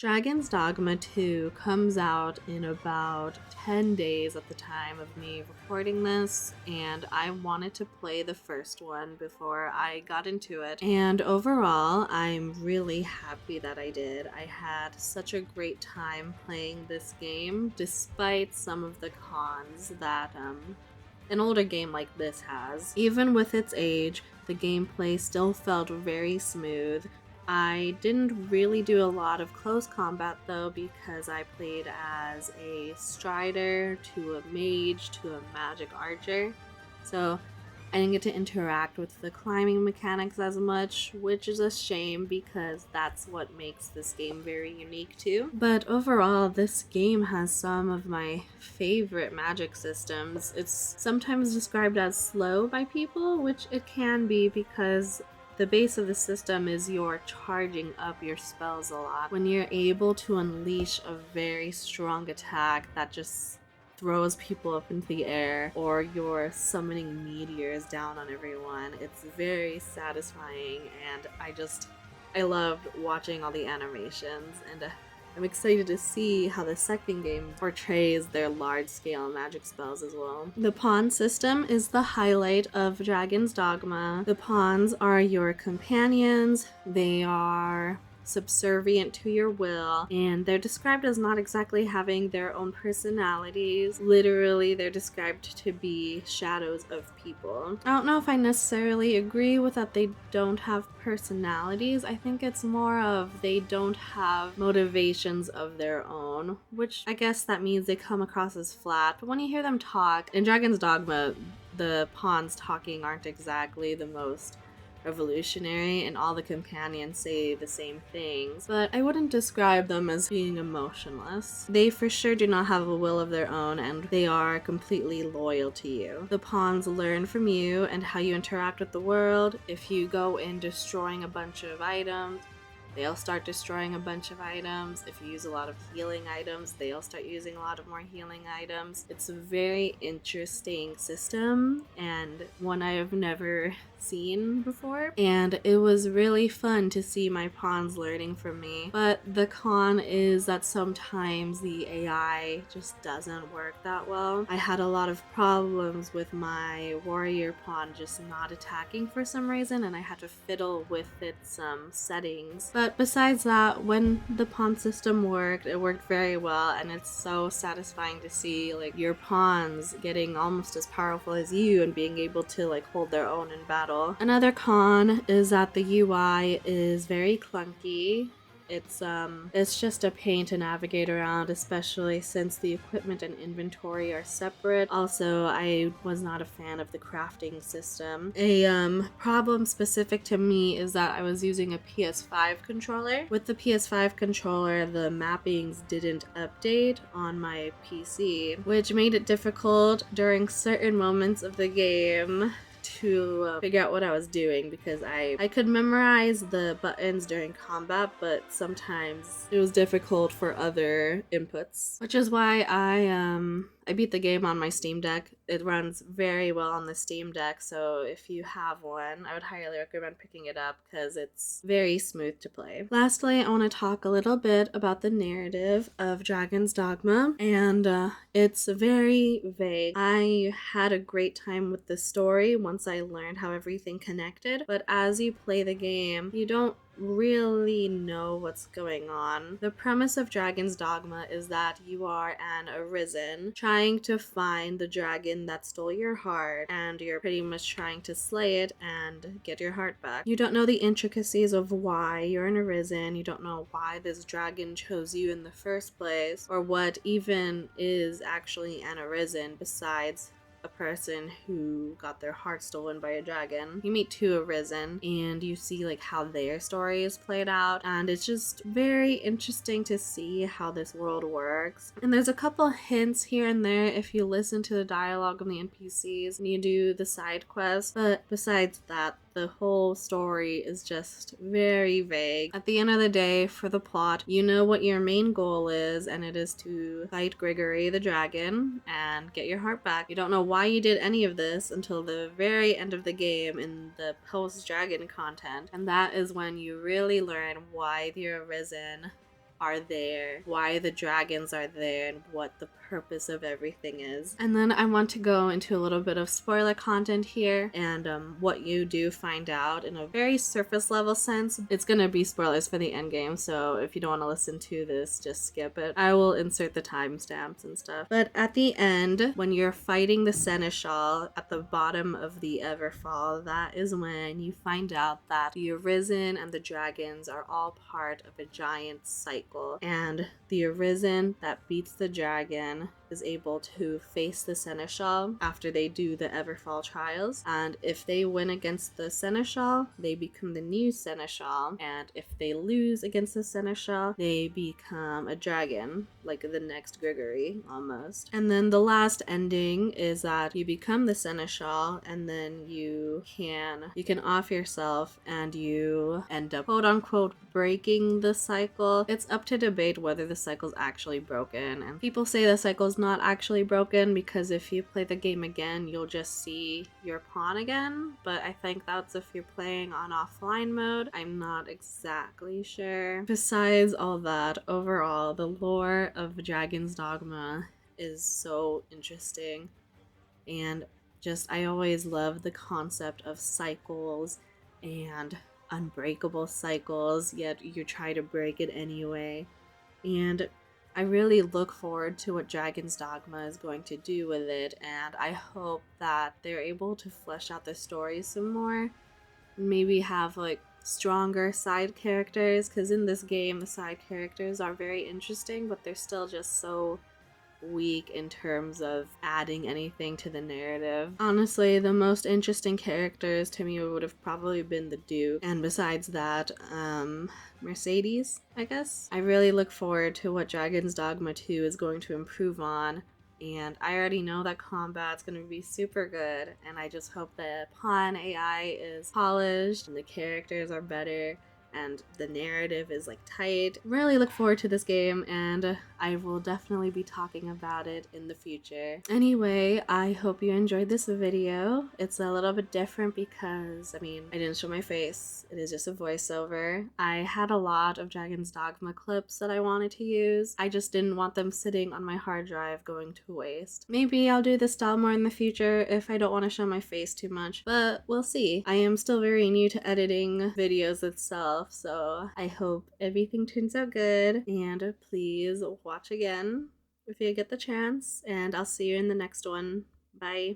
Dragon's Dogma 2 comes out in about 10 days at the time of me recording this, and I wanted to play the first one before I got into it. And overall, I'm really happy that I did. I had such a great time playing this game, despite some of the cons that an older game like this has. Even with its age, the gameplay still felt very smooth. I didn't really do a lot of close combat though, because I played as a strider to a mage to a magic archer, so I didn't get to interact with the climbing mechanics as much, which is a shame because that's what makes this game very unique too. But overall, this game has some of my favorite magic systems. It's sometimes described as slow by people, which it can be because the base of the system is you're charging up your spells a lot. When you're able to unleash a very strong attack that just throws people up into the air, or you're summoning meteors down on everyone, it's very satisfying, and I loved watching all the animations, and I'm excited to see how the second game portrays their large-scale magic spells as well. The pawn system is the highlight of Dragon's Dogma. The pawns are your companions. They are subservient to your will, and they're described as not exactly having their own personalities. Literally, they're described to be shadows of people. I don't know if I necessarily agree with that they don't have personalities. I think it's more of they don't have motivations of their own, which I guess that means they come across as flat. But when you hear them talk, in Dragon's Dogma, the pawns talking aren't exactly the most revolutionary, and all the companions say the same things, but I wouldn't describe them as being emotionless. They for sure do not have a will of their own, and they are completely loyal to you. The pawns learn from you and how you interact with the world. If you go in destroying a bunch of items, they'll start destroying a bunch of items. If you use a lot of healing items, they'll start using a lot of more healing items. It's a very interesting system, and one I have never seen before, and it was really fun to see my pawns learning from me. But the con is that sometimes the AI just doesn't work that well. I had a lot of problems with my warrior pawn just not attacking for some reason, and I had to fiddle with its settings. But besides that, when the pawn system worked, it worked very well, and it's so satisfying to see like your pawns getting almost as powerful as you and being able to like hold their own in battle. Another con is that the UI is very clunky. It's just a pain to navigate around, especially since the equipment and inventory are separate. Also, I was not a fan of the crafting system. A problem specific to me is that I was using a PS5 controller. With the PS5 controller, the mappings didn't update on my PC, which made it difficult during certain moments of the game to figure out what I was doing, because I could memorize the buttons during combat, but sometimes it was difficult for other inputs, which is why I beat the game on my Steam Deck. It runs very well on the Steam Deck, so if you have one, I would highly recommend picking it up because it's very smooth to play. Lastly, I want to talk a little bit about the narrative of Dragon's Dogma, and it's very vague. I had a great time with the story once I learned how everything connected, but as you play the game, you don't really know what's going on. The premise of Dragon's Dogma is that you are an arisen trying to find the dragon that stole your heart, and you're pretty much trying to slay it and get your heart back. You don't know the intricacies of why you're an arisen. You don't know why this dragon chose you in the first place, or what even is actually an arisen besides a person who got their heart stolen by a dragon. You meet two arisen and you see like how their story is played out, and it's just very interesting to see how this world works. And there's a couple hints here and there if you listen to the dialogue of the NPCs and you do the side quests, but besides that, the whole story is just very vague. At the end of the day, for the plot, you know what your main goal is, and it is to fight Gregory the dragon and get your heart back. You don't know why you did any of this until the very end of the game in the post-dragon content, and that is when you really learn why the Arisen are there, why the dragons are there, and what the purpose of everything is. And then I want to go into a little bit of spoiler content here, and what you do find out in a very surface level sense. It's gonna be spoilers for the endgame, so if you don't want to listen to this, just skip it. I will insert the timestamps and stuff. But at the end, when you're fighting the seneschal at the bottom of the Everfall, that is when you find out that the Arisen and the dragons are all part of a giant cycle, and the Arisen that beats the dragon is able to face the seneschal after they do the Everfall trials, and if they win against the seneschal, they become the new seneschal, and if they lose against the seneschal, they become a dragon, like the next Gregory almost. And then the last ending is that you become the seneschal, and then you can off yourself, and you end up quote unquote breaking the cycle. It's up to debate whether the cycle's actually broken, and people say the cycle's not actually broken because if you play the game again, you'll just see your pawn again, but I think that's if you're playing on offline mode. I'm not exactly sure. Besides all that, overall, the lore of Dragon's Dogma is so interesting, and just I always love the concept of cycles and unbreakable cycles, yet you try to break it anyway. And I really look forward to what Dragon's Dogma is going to do with it, and I hope that they're able to flesh out the story some more. Maybe have like stronger side characters, because in this game the side characters are very interesting, but they're still just so weak in terms of adding anything to the narrative. Honestly, the most interesting characters to me would have probably been the Duke, and besides that, Mercedes, I guess. I really look forward to what Dragon's Dogma 2 is going to improve on, and I already know that combat's gonna be super good, and I just hope the pawn AI is polished and the characters are better and the narrative is like tight. Really look forward to this game, and I will definitely be talking about it in the future. Anyway, I hope you enjoyed this video. It's a little bit different because, I mean, I didn't show my face. It is just a voiceover. I had a lot of Dragon's Dogma clips that I wanted to use. I just didn't want them sitting on my hard drive going to waste. Maybe I'll do this style more in the future if I don't want to show my face too much, but we'll see. I am still very new to editing videos itself, so I hope everything turns out good, and please watch again if you get the chance, and I'll see you in the next one. Bye.